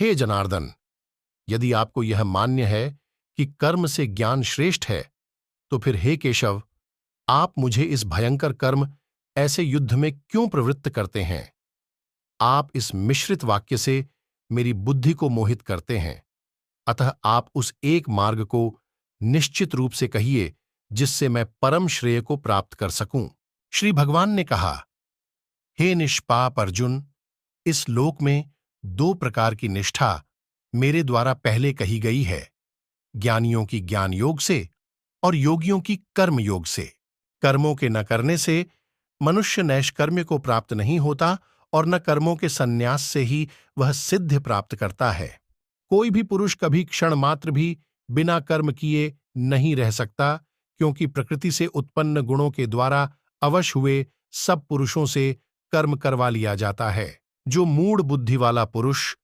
हे जनार्दन, यदि आपको यह मान्य है कि कर्म से ज्ञान श्रेष्ठ है, तो फिर हे केशव, आप मुझे इस भयंकर कर्म ऐसे युद्ध में क्यों प्रवृत्त करते हैं? आप इस मिश्रित वाक्य से मेरी बुद्धि को मोहित करते हैं। अतः आप उस एक मार्ग को निश्चित रूप से कहिए जिससे मैं परम श्रेय को प्राप्त कर सकूं। श्री भगवान ने कहा, हे निष्पाप अर्जुन, इस लोक में दो प्रकार की निष्ठा मेरे द्वारा पहले कही गई है, ज्ञानियों की ज्ञान योग से और योगियों की कर्म योग से। कर्मों के न करने से मनुष्य नैष्कर्म्य को प्राप्त नहीं होता और न कर्मों के संन्यास से ही वह सिद्ध प्राप्त करता है। कोई भी पुरुष कभी क्षण मात्र भी बिना कर्म किए नहीं रह सकता, क्योंकि प्रकृति से उत्पन्न गुणों के द्वारा अवश हुए सब पुरुषों से कर्म करवा लिया जाता है। जो मूढ़ बुद्धि वाला पुरुष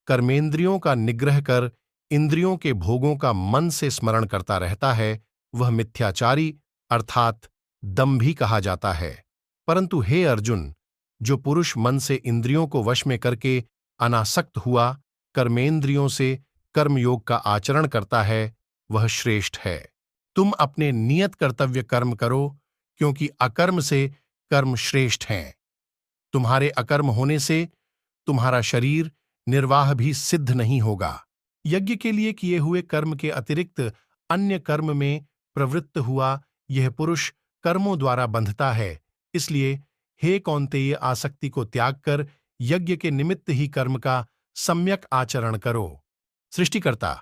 कर्मेंद्रियों का निग्रह कर इंद्रियों के भोगों का मन से स्मरण करता रहता है, वह मिथ्याचारी अर्थात दंभी कहा जाता है। परंतु हे अर्जुन, जो पुरुष मन से इंद्रियों को वश में करके अनासक्त हुआ कर्मेंद्रियों से कर्मयोग का आचरण करता है, वह श्रेष्ठ है। तुम अपने नियत कर्तव्य कर्म करो, क्योंकि अकर्म से कर्म श्रेष्ठ हैं। तुम्हारे अकर्म होने से तुम्हारा शरीर निर्वाह भी सिद्ध नहीं होगा। यज्ञ के लिए किए हुए कर्म के अतिरिक्त अन्य कर्म में प्रवृत्त हुआ यह पुरुष कर्मों द्वारा बंधता है। इसलिए हे कौन्तेय, आसक्ति को त्याग कर यज्ञ के निमित्त ही कर्म का सम्यक आचरण करो। सृष्टिकर्ता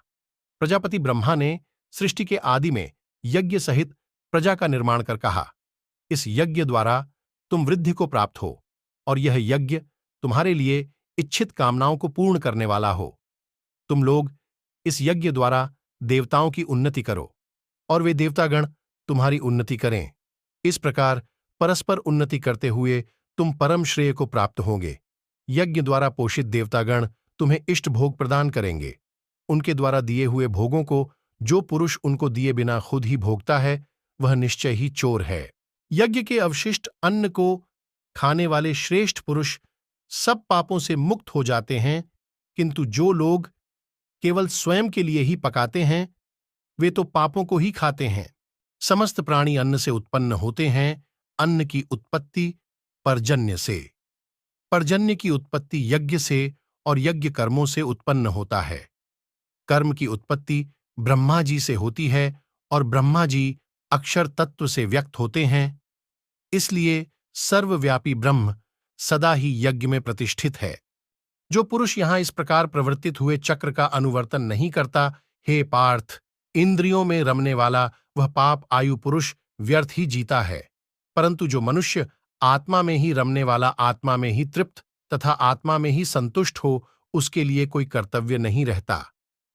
प्रजापति ब्रह्मा ने सृष्टि के आदि में यज्ञ सहित प्रजा का निर्माण कर कहा, इस यज्ञ द्वारा तुम वृद्धि को प्राप्त हो और यह यज्ञ तुम्हारे लिए इच्छित कामनाओं को पूर्ण करने वाला हो। तुम लोग इस यज्ञ द्वारा देवताओं की उन्नति करो और वे देवतागण तुम्हारी उन्नति करें। इस प्रकार परस्पर उन्नति करते हुए तुम परम श्रेय को प्राप्त होंगे। यज्ञ द्वारा पोषित देवतागण तुम्हें इष्ट भोग प्रदान करेंगे। उनके द्वारा दिए हुए भोगों को जो पुरुष उनको दिए बिना खुद ही भोगता है, वह निश्चय ही चोर है। यज्ञ के अवशिष्ट अन्न को खाने वाले श्रेष्ठ पुरुष सब पापों से मुक्त हो जाते हैं, किंतु जो लोग केवल स्वयं के लिए ही पकाते हैं, वे तो पापों को ही खाते हैं। समस्त प्राणी अन्न से उत्पन्न होते हैं। अन्न की उत्पत्ति पर्जन्य से, पर्जन्य की उत्पत्ति यज्ञ से और यज्ञ कर्मों से उत्पन्न होता है। कर्म की उत्पत्ति ब्रह्मा जी से होती है और ब्रह्मा जी अक्षर तत्व से व्यक्त होते हैं। इसलिए सर्वव्यापी ब्रह्म सदा ही यज्ञ में प्रतिष्ठित है। जो पुरुष यहां इस प्रकार प्रवर्तित हुए चक्र का अनुवर्तन नहीं करता, हे पार्थ, इंद्रियों में रमने वाला वह पाप आयु पुरुष व्यर्थ ही जीता है। परंतु जो मनुष्य आत्मा में ही रमने वाला, आत्मा में ही तृप्त तथा आत्मा में ही संतुष्ट हो, उसके लिए कोई कर्तव्य नहीं रहता।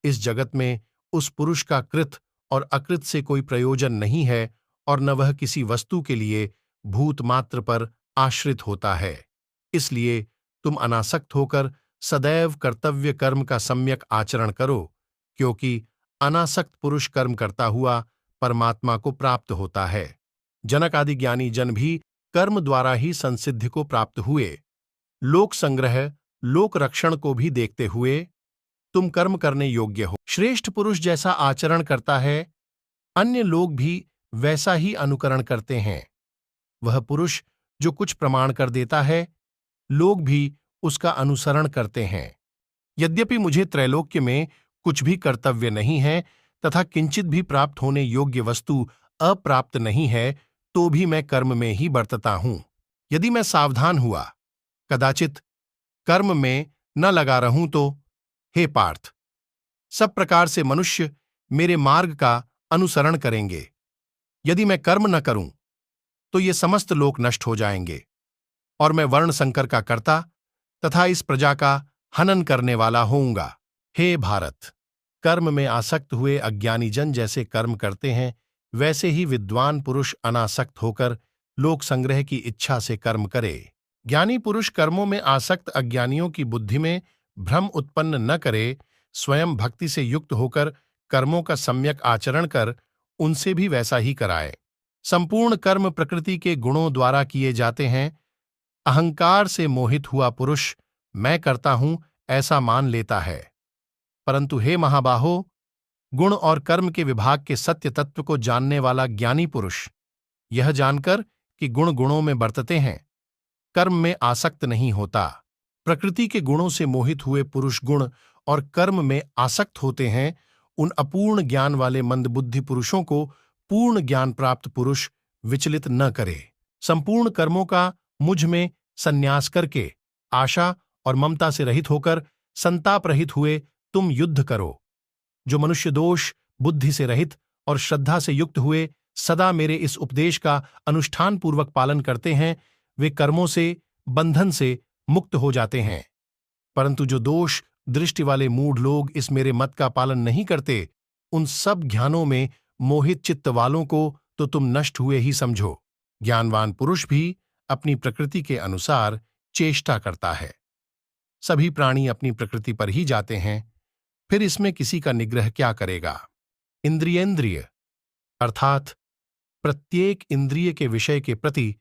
इस जगत में उस पुरुष का कृत और अकृत से कोई प्रयोजन नहीं है और न वह किसी वस्तु के लिए भूत मात्र पर आश्रित होता है। इसलिए तुम अनासक्त होकर सदैव कर्तव्य कर्म का सम्यक आचरण करो, क्योंकि अनासक्त पुरुष कर्म करता हुआ परमात्मा को प्राप्त होता है। जनक आदि ज्ञानी जन भी कर्म द्वारा ही संसिद्धि को प्राप्त हुए। लोक संग्रह, लोक रक्षण को भी देखते हुए तुम कर्म करने योग्य हो। श्रेष्ठ पुरुष जैसा आचरण करता है, अन्य लोग भी वैसा ही अनुकरण करते हैं। वह पुरुष जो कुछ प्रमाण कर देता है, लोग भी उसका अनुसरण करते हैं। यद्यपि मुझे त्रैलोक्य में कुछ भी कर्तव्य नहीं है तथा किंचित भी प्राप्त होने योग्य वस्तु अप्राप्त नहीं है, तो भी मैं कर्म में ही बरतता हूं। यदि मैं सावधान हुआ, कदाचित कर्म में न लगा रहूं तो, हे पार्थ, सब प्रकार से मनुष्य मेरे मार्ग का अनुसरण करेंगे। यदि मैं कर्म न करूं तो ये समस्त लोक नष्ट हो जाएंगे और मैं वर्ण संकर का कर्ता तथा इस प्रजा का हनन करने वाला होऊंगा। हे भारत, कर्म में आसक्त हुए अज्ञानी जन जैसे कर्म करते हैं, वैसे ही विद्वान पुरुष अनासक्त होकर लोक संग्रह की इच्छा से कर्म करे। ज्ञानी पुरुष कर्मों में आसक्त अज्ञानियों की बुद्धि में भ्रम उत्पन्न न करे, स्वयं भक्ति से युक्त होकर कर्मों का सम्यक आचरण कर उनसे भी वैसा ही कराए। संपूर्ण कर्म प्रकृति के गुणों द्वारा किए जाते हैं। अहंकार से मोहित हुआ पुरुष मैं करता हूं ऐसा मान लेता है। परंतु हे महाबाहो, गुण और कर्म के विभाग के सत्य तत्व को जानने वाला ज्ञानी पुरुष यह जानकर कि गुण गुणों में बरतते हैं, कर्म में आसक्त नहीं होता। प्रकृति के गुणों से मोहित हुए पुरुष गुण और कर्म में आसक्त होते हैं। उन अपूर्ण ज्ञान वाले मंदबुद्धि पुरुषों को पूर्ण ज्ञान प्राप्त पुरुष विचलित न करे। संपूर्ण कर्मों का मुझ में संन्यास करके आशा और ममता से रहित होकर संताप रहित हुए तुम युद्ध करो। जो मनुष्य दोष बुद्धि से रहित और श्रद्धा से युक्त हुए सदा मेरे इस उपदेश का अनुष्ठान पूर्वक पालन करते हैं, वे कर्मों से बंधन से मुक्त हो जाते हैं। परंतु जो दोष दृष्टि वाले मूढ़ लोग इस मेरे मत का पालन नहीं करते, उन सब ज्ञानों में मोहित चित्त वालों को तो तुम नष्ट हुए ही समझो। ज्ञानवान पुरुष भी अपनी प्रकृति के अनुसार चेष्टा करता है। सभी प्राणी अपनी प्रकृति पर ही जाते हैं, फिर इसमें किसी का निग्रह क्या करेगा। इंद्रियेंद्रिय अर्थात प्रत्येक इंद्रिय के विषय के प्रति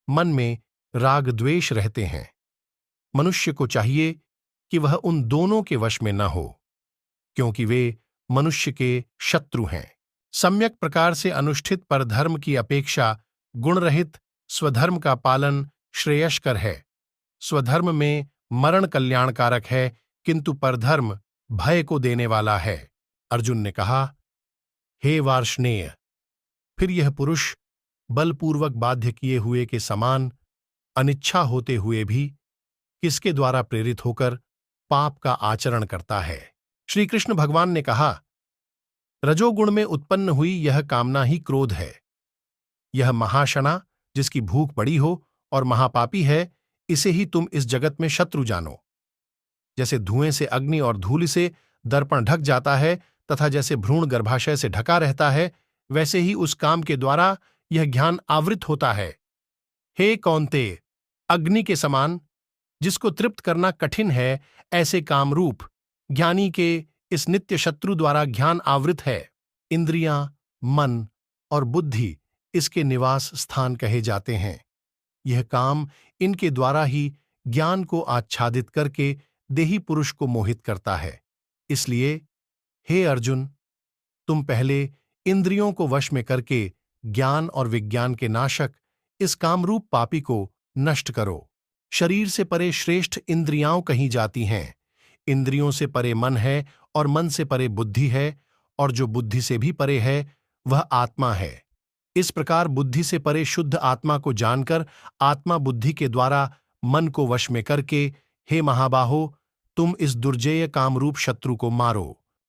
मन में राग द्वेष रहते हैं। मनुष्य को चाहिए कि वह उन दोनों के वश में न हो, क्योंकि वे मनुष्य के शत्रु हैं। सम्यक प्रकार से अनुष्ठित परधर्म की अपेक्षा गुणरहित स्वधर्म का पालन श्रेयस्कर है। स्वधर्म में मरण कल्याणकारक है, किंतु परधर्म भय को देने वाला है। अर्जुन ने कहा, हे वार्ष्णेय, फिर यह पुरुष बलपूर्वक बाध्य किए हुए के समान अनिच्छा होते हुए भी किसके द्वारा प्रेरित होकर पाप का आचरण करता है। श्री कृष्ण भगवान ने कहा, रजोगुण में उत्पन्न हुई यह कामना ही क्रोध है। यह महाशना जिसकी भूख बड़ी हो और महापापी है, इसे ही तुम इस जगत में शत्रु जानो। जैसे धुएं से अग्नि और धूलि से दर्पण ढक जाता है तथा जैसे भ्रूण गर्भाशय से ढका रहता है, वैसे ही उस काम के द्वारा यह ज्ञान आवृत होता है। हे कौन्तेय, अग्नि के समान जिसको तृप्त करना कठिन है, ऐसे कामरूप ज्ञानी के इस नित्य शत्रु द्वारा ज्ञान आवृत है। इंद्रियां, मन और बुद्धि इसके निवास स्थान कहे जाते हैं। यह काम इनके द्वारा ही ज्ञान को आच्छादित करके देही पुरुष को मोहित करता है। इसलिए हे अर्जुन, तुम पहले इंद्रियों को वश में करके ज्ञान और विज्ञान के नाशक इस कामरूप पापी को नष्ट करो। शरीर से परे श्रेष्ठ इंद्रियां कही जाती हैं। इंद्रियों से परे मन है और मन से परे बुद्धि है, और जो बुद्धि से भी परे है वह आत्मा है। इस प्रकार बुद्धि से परे शुद्ध आत्मा को जानकर आत्मा बुद्धि के द्वारा मन को वश में करके, हे महाबाहो, तुम इस दुर्जेय कामरूप शत्रु को मारो।